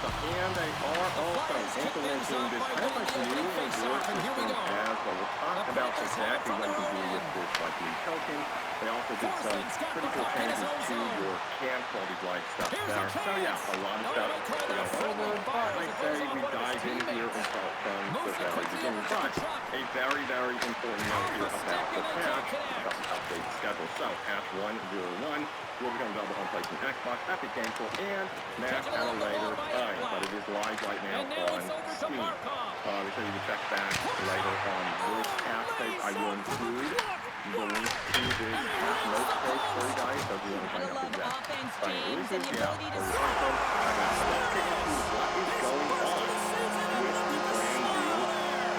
And they are also implementing this kind of like new reward system as well. We'll talk about exactly what you can do with this like new token. They also did some pretty cool changes to your camp, all these like stuff there. So yeah, a lot of stuff to go over, but I'd say we dive in here and start from the very beginning. But a very, very important note here about the patch, about the update schedule. So patch 101 will become available on PlayStation, Xbox, Epic Games Store, and Mac at a later time. But it is live right now on Steam. So you can check back later on this patch page. I will include the link to this patch notes page for you guys, so if you want to find out the exact releases, yeah, or your content, I'm going to get into what is going on with the brand new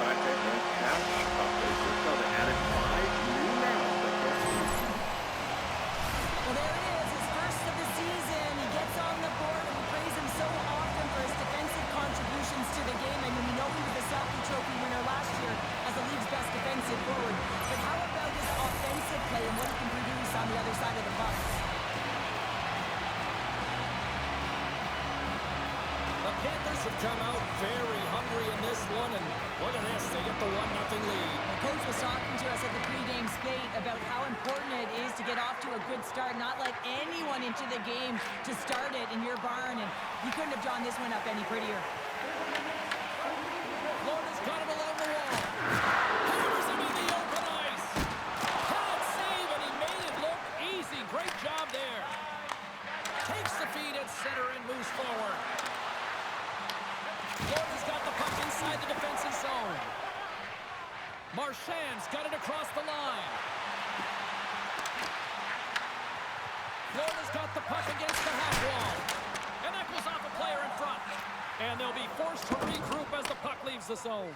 content and patch updates. So they added 5 new maps that get used. Well, there it is, his first of the season. He gets on the board, and we praise him so often for his defensive contributions to the game. And we know he was the Selkie Trophy winner last year as the league's best defensive forward. But how about his offensive play and what he can produce on the other side of the puck? The Panthers have come out very hungry in this one, and look at this, they get the 1-0 lead. The coach was talking to us at the pregame skate about how important it is to get off to a good start, not let anyone into the game to start it in your barn, and he couldn't have drawn this one up any prettier. Florida's got him along the wall. Hammers him in the open ice. Hard save, and he made it look easy. Great job there. Takes the feed at center and moves forward. Florida's got the puck inside the defensive zone. Marchand's got it across the line. Florida's got the puck against the half wall. And that goes off a player in front. And they'll be forced to regroup as the puck leaves the zone.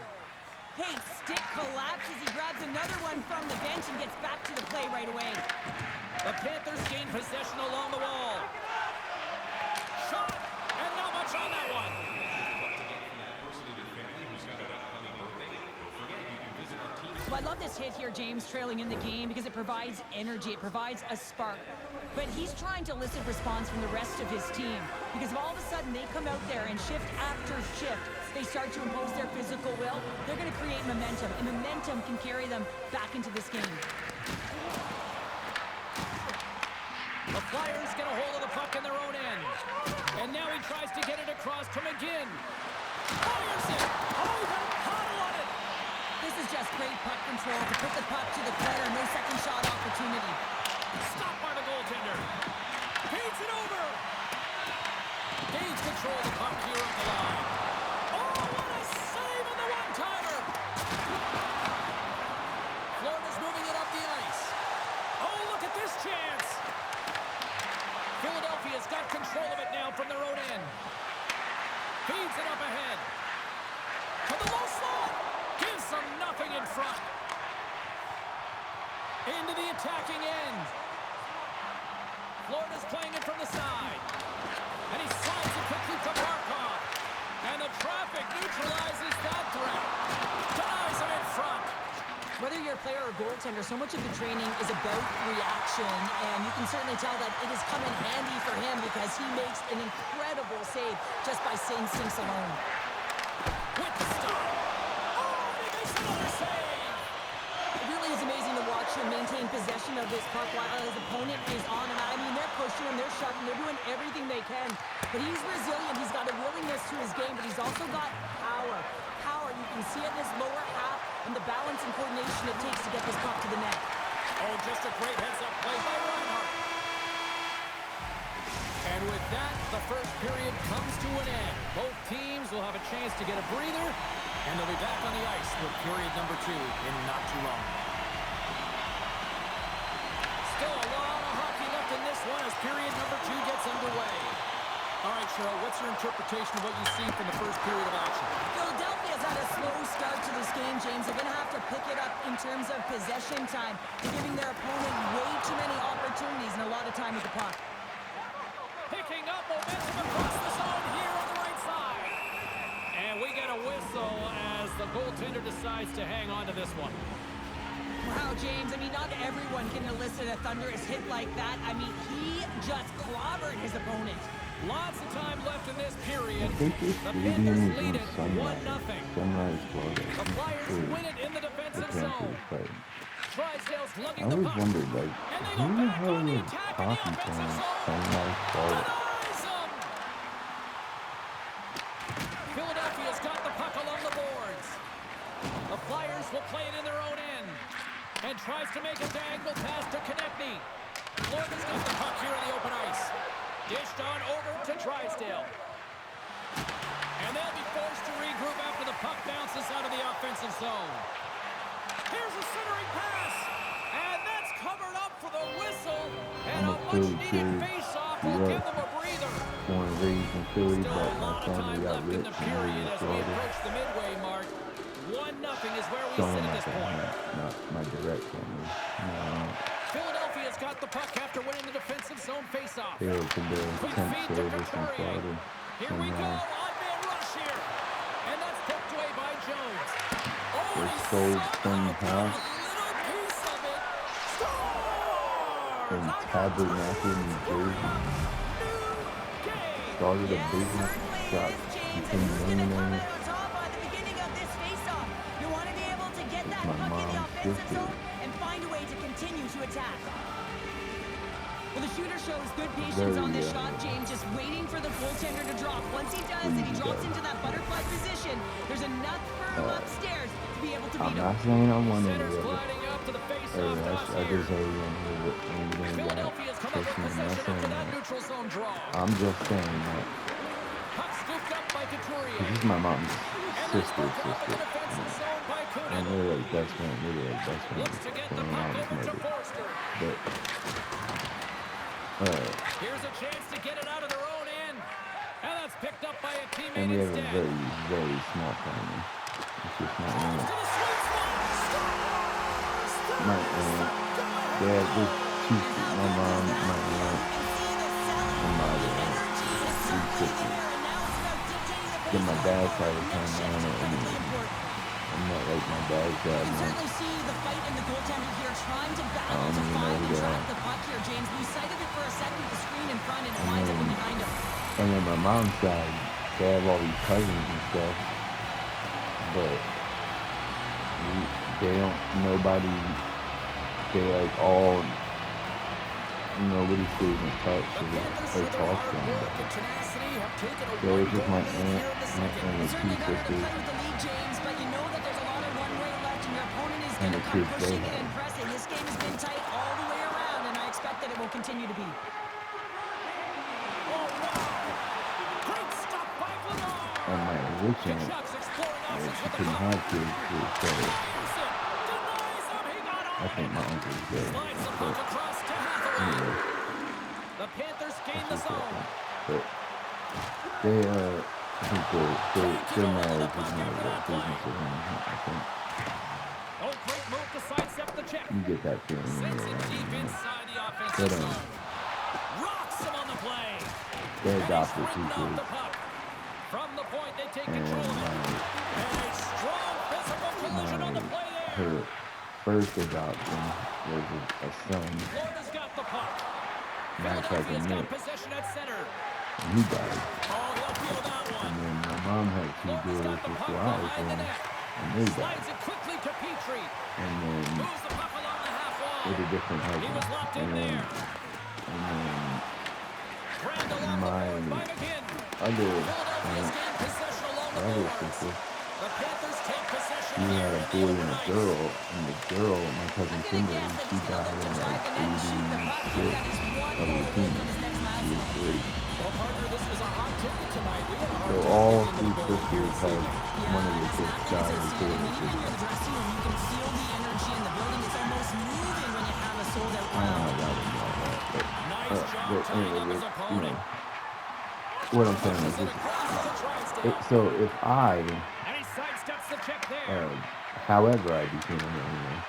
Hey, stick collapses. He grabs another one from the bench and gets back to the play right away. The Panthers gain possession along the wall. Shot, and not much on that one. So I love this hit here, James, trailing in the game, because it provides energy, it provides a spark. But he's trying to elicit response from the rest of his team, because if all of a sudden they come out there and shift after shift, they start to impose their physical will, they're going to create momentum, and momentum can carry them back into this game. The Flyers get a hold of the puck in their own end. And now he tries to get it across to McGinn. Fires it! Oh, he got a paddle on it! This is just great puck control to put the puck to the corner, no second shot opportunity. Stopped by the goaltender. Feeds it over. Gains control of the puck here at the line. Oh, what a save on the one-timer! Florida's moving it up the ice. Oh, look at this chance! Philadelphia's got control of it now from their own end. Feeds it up ahead. To the low slot. Gives them nothing in front. Into the attacking end. Florida's playing it from the side. And he slides it quickly to Barkov. And the traffic neutralizes that threat. Denies him in front. Whether you're a player or goaltender, so much of the training is about reaction, and you can certainly tell that it has come in handy for him because he makes an incredible save just by instincts alone. With the stop. Oh, he makes another save. It really is amazing to watch him maintain possession of this puck while his opponent is on and out. I mean, they're pushing him, they're shoving, they're doing everything they can. But he's resilient, he's got a willingness to his game, but he's also got power. Power, you can see it in his lower half and the balance and coordination it takes to get this puck to the net. Oh, just a great heads-up play by Reinhart. And with that, the first period comes to an end. Both teams will have a chance to get a breather, and they'll be back on the ice with period number 2 in not too long. Still a lot of hockey left in this one as period number 2 gets underway. All right, Cheryl, what's your interpretation of what you see from the first period of action? Philadelphia's had a slow start to this game, James. They're going to have to pick it up in terms of possession time. They're giving their opponent way too many opportunities and a lot of time with the puck. Picking up momentum across the zone here on the right side. And we get a whistle as the goaltender decides to hang on to this one. Wow, James, I mean, not everyone can elicit a thunderous hit like that. I mean, he just clobbered his opponent. Lots of time left in this period. I think this The stadium Panthers is lead in it Sunrise, 1-0. Sunrise, Florida. The Flyers For win it in the the defensive Panthers, zone. but Drysdale's I lugging the always puck. wondered, like, And they go who the back hell on the was attack in the hockey offensive playing zone. Sunrise, Florida? Denies them. Philadelphia's got the puck along the boards. The Flyers will play it in their own end. And tries to make a diagonal pass to Konechny. Florida's got the puck here in the open ice. Dished on over to Drysdale. And they'll be forced to regroup after the puck bounces out of the offensive zone. Here's a centering pass. And that's covered up for the whistle. And I'm a a Philly much-needed kid, face-off grew will give up, them a breather. born and raised in Philly, Still but a my lot of family time got left in rich the and moved period to as we Florida. approach the midway mark. 1-0 is where we So sit I'm at not this that point. not my direct family. No, Philadelphia's got the puck after winning the defensive zone face-off. they were to the Quick temp feed to service in Couturier. Florida. Here we go, Somehow on-man rush here. And that's poked away by Jones. Oh, they and he stole somehow some got pass a little piece of it. Scores! in I got Tabernacle, two New scoring Jersey. up. New game. Started a Yes, business, certainly got is, James. And became who's going to come millionaires out on top on the beginning of this face-off? You want to be able to get with that my puck in the mom's offensive sister. zone and find a way to continue to attack. Well, the shooter shows good patience Very, on this shot, James, just waiting for the goaltender to drop. Once he does and he drops into that butterfly position, there's enough firm upstairs to be able to I'm beat him. not saying I won any Center's of it. gliding up to the Or face-off I toss just here. say anything got Philadelphia's come up with Christian. I'm not possession after saying that that. neutral zone draw. I'm just saying that. Puck scooped up by Couturier. This is my mom's And that's sister's broken up in the sister. defensive zone by And Kunin. they're like best friends. They're like best friends. Looks to get So the my puck mom's over to mother. Forster. But Here's a chance to get it out of their own end. And that's picked up by a and teammate we have a instead. very, very small family. It's just my Drives aunt. to the sweet spot. Scores! My aunt. Dad, there's two. My mom, my aunt, and my other aunt. Three sisters. Then my dad's side of the family, I don't know any of them. I'm not like my dad's You dad. can No. certainly see the fight in the goaltender here, trying to I battle don't to even know find who and they track are. the puck here, James. We sighted it for a second with the screen in front, and it And winds up in then, behind him. and then my mom's side, they have all these cousins and stuff, but they don't, nobody, they like all, nobody stays in touch The or Panthers, through their talks to hard them. work and tenacity, have taken a So it's just my one-goal lead aunt here in the and second. the two Certainly better to sisters play with the lead, James, but you know that there's a lot of runway left, and your opponent is and going the to come kids they pushing in have. and pressing. This game has been tight all the way around, and I expect that it will continue to be. Oh, wow. Great stop by Vladar. And my rich aunt, Kachuk's exploring options she with the couldn't puck. have kids, so Fires it. Denies him. He got I on think it. my uncle's gay. Slides the But puck across to Hathaway. anyway, The Panthers gain that's the just what I zone. think. But they, I think their marriage is more of a business of him, I think. Oh, great move to sidestep the check. You get that feeling when Sends you're it around deep them. inside the They offensive don't, zone. Rocks him on the play. they And he's adopted two ridden off kids. the puck. From the point, they take And control of it. And a strong physical collision on the play there. her first adoption was a son, Florida's got the puck. matter of fact, Philadelphia's a got Nick, possession at center. and he died. Oh, he'll feel that And one. then my mom had two Florida's girls got the puck before I was behind the born, net. and they died. Slides it quickly to Petrie. And then Moves the puck along the half wall. with a different He was husband. locked in And then, there. Grabbed along the board my by McGinn. other Philadelphia's aunt, gained possession along the other boards. sister, The Panthers take possession she here had a in the boy open and a ice. girl, and the girl, my cousin I'm going to Kimberly, guess that she he's going to died look to in drive like the net and shoot the puck. He's 86 got his one of goal away from leukemia. his next She was milestone. great. Well, partner, this was a hot ticket tonight. We had a So hard all time three getting into the goal sisters here. had one of their kids Exactly. die It's before exciting. they And could. even in the dressing room, you can feel the energy in the building. It's almost moving when you have a sold-out I don't know crowd. about it and all that, Nice job but tying anyway, up his you opponent. know, what I'm saying is Pushes it this, across to Drysdale. so if I, And he sidesteps the check there. however I became a millionaire,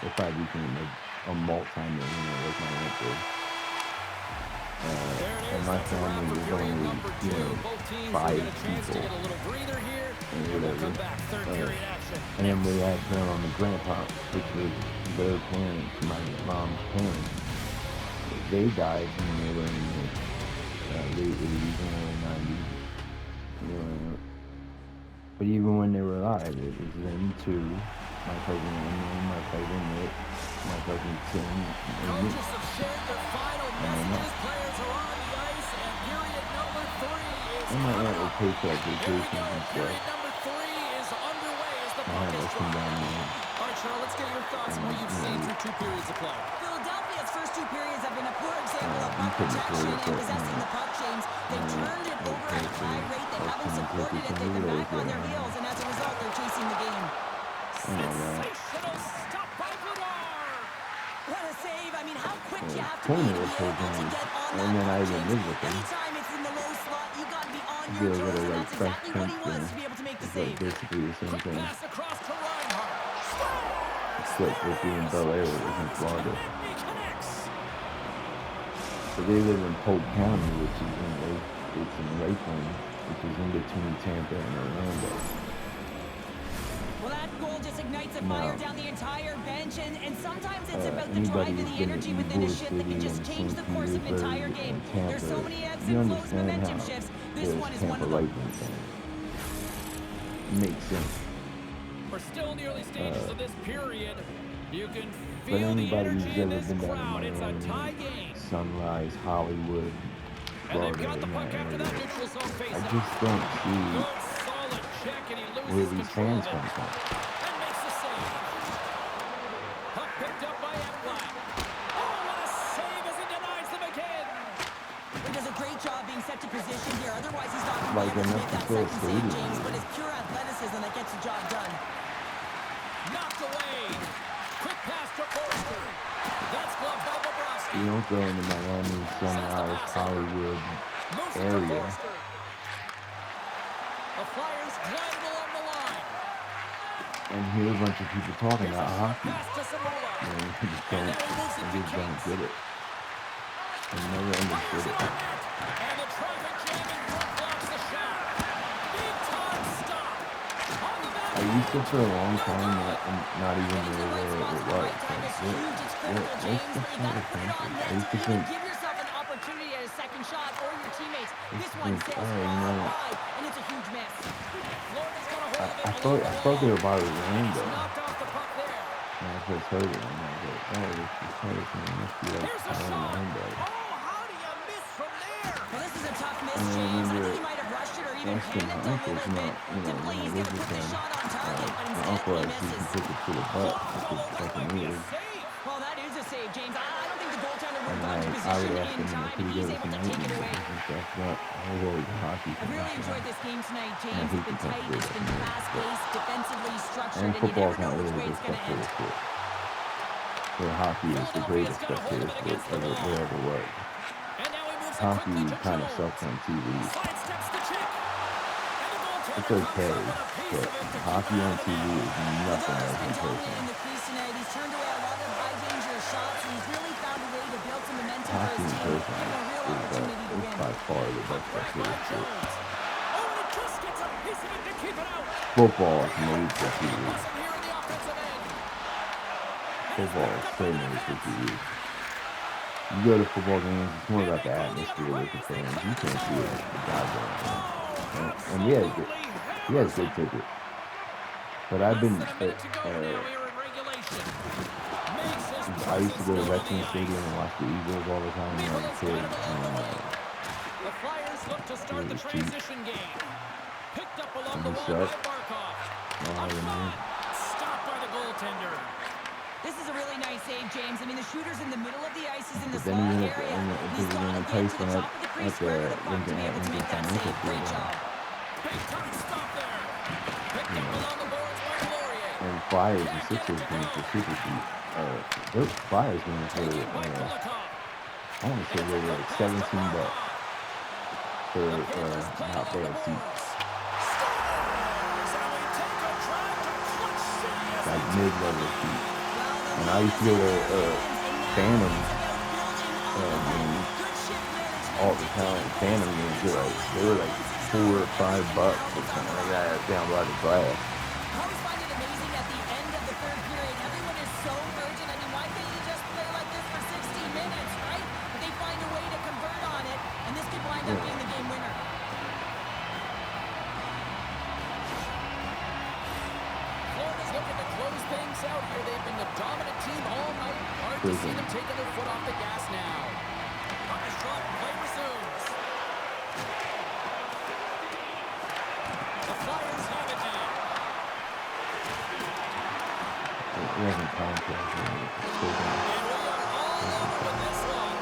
if I became a multi-millionaire like my aunt did, There it and is. my That's a wrap family for was period only, number you 2. know, Both teams will 5 get a chance to people get a little breather here. and And we'll whatever, come back. Third period action. and then we had grandma and grandpa, which was their parents, my mom's parents. They died when they were in late 80s and early 90s. You know, but even when they were alive, it was them two, my cousin Emily, my cousin Nick, my cousin Tim, and me. Coaches have shared their final messages. Players are on the ice, and period number 3 is And my aunt would pay for like Here we vacations go. and stuff. Period number 3 is underway as the I puck had is us come dropped. down there. All right, Charles, let's get your thoughts on what you've seen through 2 periods of play. Philadelphia's first 2 periods have been a poor example of You puck couldn't protection afford it, and but possessing the puck, James. They turned it over at a high rate. They haven't supported it. They've been back on their heels, and as a result, they're chasing the game. Sensational stop by Bedard. What a save. I mean, how quick you have to be Corner to was be so able to good. get on And that then I puck, even James. lived with him. Anytime it's in the low slot, you got to be on Did your a toes, little and like that's fresh exactly what he prince was thing. to be able to make the It's like save. basically the same Quick thing. pass across to Reinhart. Except with being Bel Air, it was in Florida. He connects. So they live in Polk County, which is in Lakeland, which is in between Tampa and Orlando. Well, that goal just ignites a fire down the entire bench, and sometimes it's about the Anybody drive and who's the been energy in within a Ybor shift that can City just and change the St. course of an entire Petersburg game. and Tampa, There's so many ebbs you and flows, understand momentum how shifts. This there's one is Tampa one of them. Lightning fans. It makes sense. We're still in the early stages of this period. You can But feel the anybody who's energy in ever this been down crowd. in It's a tie Miami, game. Sunrise, Hollywood, And they've Florida, got the in puck that after that area, neutral zone I faceoff. just don't see Good solid check, and he where loses these control fans of it. come from. And makes the save. Puck picked up by Ekblad. Oh, what a save as he denies them again. He does a great job being set to position here. Otherwise, he's not going to Like be able to enough make that to fill a second save, stadium. James. But it's pure athleticism that gets the job done. Knocked away. Quick pass to Forster. That's gloved by Bobrovsky. You don't go into Miami, Sunrise, Hollywood Moves it to area. Forster. The Flyers gliding along the line. And hear a bunch of people talking Here's a about short hockey. pass to Samula. You know, you just And don't, now he moves it to you just don't Cates. get it. I never understood it. And the traffic jam in front blocks the shot. Big time stop. On the back. I used to for a long time not even Getting to know the right where spots it at the was. right time is Like, huge. It's critical, what's James. the But you point got of to put it on Panthers? I net used to to even think, give yourself an opportunity at a second shot or your teammates. This one you sails know, far wide, and it's a huge miss. Florida's got a hold of it. I thought they were by Orlando. Knocked off the puck there. When I first heard it, I'm like, oh, this is Harrison. It must be like Here's a by shot. Orlando. Oh, how do you miss from there? Well, this is a tough miss, And I James. I remember think he might have rushed it or even asking panicked my a uncles, little bit. Typically, when I he's going lived to with put the them, shot on target, but my instead uncle he had season misses. tickets to the Bucks Oh, because that might be a Buccaneers. save. Well, that is a save, James. I don't think the goaltender would And have gone to I position would ask in him, time. could he He's go to able to some take it Yankees away. and stuff? But I was always a hockey I've fan. really So. enjoyed this game tonight, I James. hate It's been the tight, Panthers. it's been fast-paced, defensively structured, And and you football's never know not which really way the it's going to spectator end. sport. Where hockey is the greatest spectator sport there ever was. And now he moves it Hockey quickly to kind of Jones. sucks on TV. Sidesteps the check. And the goaltender It's comes okay, up with a piece but of it to keep hockey it out on of the TV net. is Bedard's nothing been like in dominant in person. the crease tonight. He's turned away a lot of high-danger shots, and he's really found a way to build some momentum for Hockey his in team, person give him a real opportunity to is win. by far the best Back by spectator sport. Jones. Oh, and he just gets a piece of it to keep it out. Football is made for Wasn't TV. here in the offensive end. Football is so made for TV. You go to football games, it's more about the atmosphere with the fans. You can't see it with the goddamn fans. And he has good tickets. But I've been, I used to go to Veterans Stadium and watch the Eagles all the time when I was a kid. The Flyers look to start the transition game. Picked up along And the he wall by sucked. Barkov. No, I A don't shot. know. Stopped by the goaltender. This is a really nice save, James. I mean, the shooter's in the middle of the ice. He's in the But then slot he went area. and And he's because got when to he get plays to the for top of the crease, at square the to the puck to be able to make that Financial save. Great Field, job. Big time stop there. Picked up along the boards by Laurier. and Flyers and Sixers games are super cheap. Those Flyers games were, Taken by Kulikov. I want to say they were like $17 for The Panthers play not along the bad seats, boards. Scores! And we take a drive to clutch City. like mid-level seats. And I used to go to Phantom games all the time. Phantom games they were like $4 or $5 or something like that down by the glass. I always find it amazing at the end of the third period. Everyone is so urgent. I mean, why can't you just play like this for 60 minutes, right? But they find a way to convert on it, and this could wind expect to see them taking their foot off the gas now. Puck is dropped. Play resumes. The Flyers have it now. We haven't contacted him. And we are all over with this one.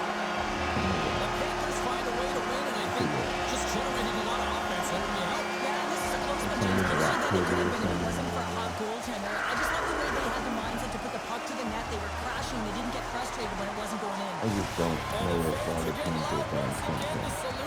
The Panthers find a way to win, and I think just generating a lot of offense will really help. Yeah, and this is a close one, James. Actually, that it could have been if it wasn't for a hot goaltender. I just love the way they had the mindset to put the puck to the net. They were crashing. They didn't get frustrated when it wasn't going in. I just don't know if all the teams are going to Again, the solution